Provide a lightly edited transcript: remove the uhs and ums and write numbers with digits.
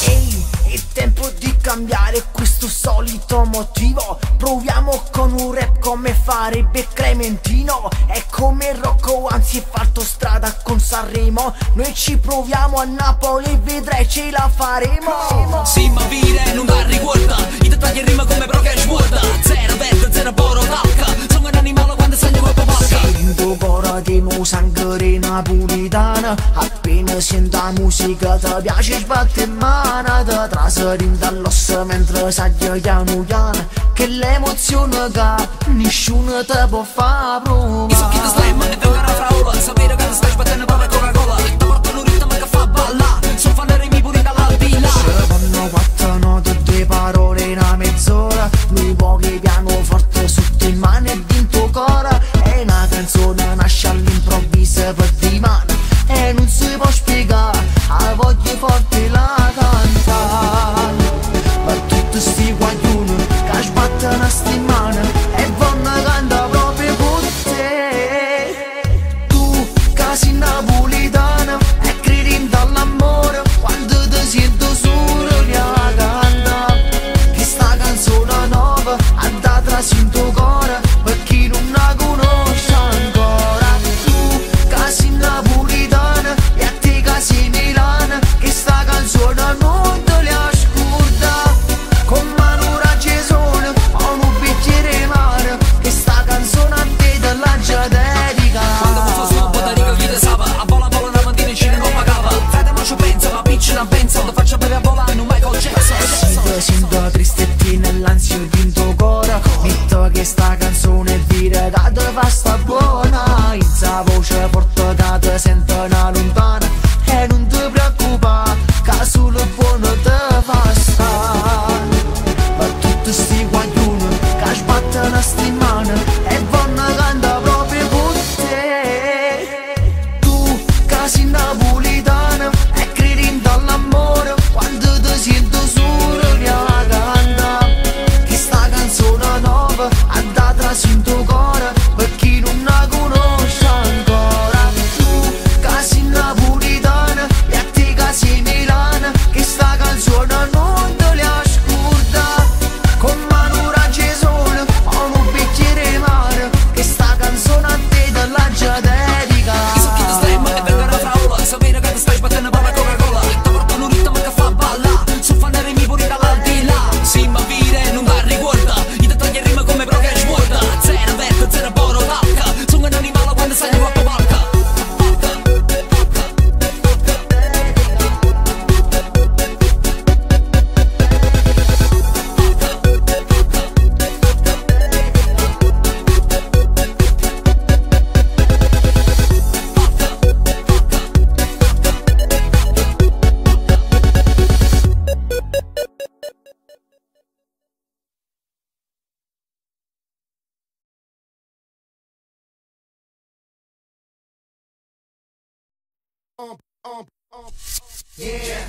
Ehi, è tempo di cambiare questo solito motivo. Proviamo con un rap come farebbe Clementino. È come Rocco, anzi è fatto strada con Sanremo. Noi ci proviamo a Napoli e vedrai ce la faremo. Sì, ma vire non la riguarda. I dettagli in rima come Brock e Schwarda. Zero verde, zero poro tacca. Sono un animale quando sogno con papacca. Sento cora di no sangue napolitana. Appena sento la musica ti piace sbatte in mano. Ti traserindo dall'osso mentre saglia piano piano. Che l'emozione che nessuno ti può fare provare. I succhi di slam e vengono a fraula. Sapere che ti stai sbattendo per la Coca-Cola. Ti portano un ritmo che fa balla. Sono fanno rimi pure dall'aldilà. Se fanno quattro note e parole in una mezz'ora. Lui pochi piano forte sotto in mano e dentro cora. È una canzone nasce all'improvviso per di mano. E non si può spiegare, a voglia forte la cantare. Per tutti sti guaglioni che sbattono sti mani e vanno canta proprio con te. Tu che sei napolitana e credi dall'amore, quando ti sento solo la canta. Che sta canzone nuova ha dato sento cuore per chi non la conosce ancora. Tu che sei napolitana e a te che sei Milano, che sta canzone non te la scorda. Con mano raggesone ho un bicchiere mare, che sta canzone a te te la già dedica. Quando mi fa snob da riga chi te sapa. A vola una mattina in Cina non pagava. Frate ma ci pensa, ma picci non pensa. Ti faccio bere a volare un Michael Jackson. Sento tristetti nell'ansia dentro cuore. Metto che sta canzone dire che te fa sta buona. In sa voce forte che te sento una lontana. E non ti preoccupare che solo buono te fa stare. Per tutti sti guaglioni che sbattono sti mani e vanno canta proprio con te. Tu che sei napolitana e credi dall'amore, quando ti sento solo la canta. Che sta canzone nuova ha dato sento cuore per chi non la conosce ancora. Tu che sei napolitana e a te che sei Milano, che sta canzone non te la scorda. Con mano raggesone ho un bicchiere mare, che sta canzone a te te la già dedica. I succhi di slam e vengono a fraula. Sapere che ti stai sbattendo per la Coca-Cola. Ti portano un ritmo che fa balla. Sono fanno rimi pure dall'aldilà. Sì, ma vire non la riguarda. I dettagli in rima come Brock e Schwarda. Zero verde, zero poro tacca. Sono un animale quando sogno con papacca. Yeah.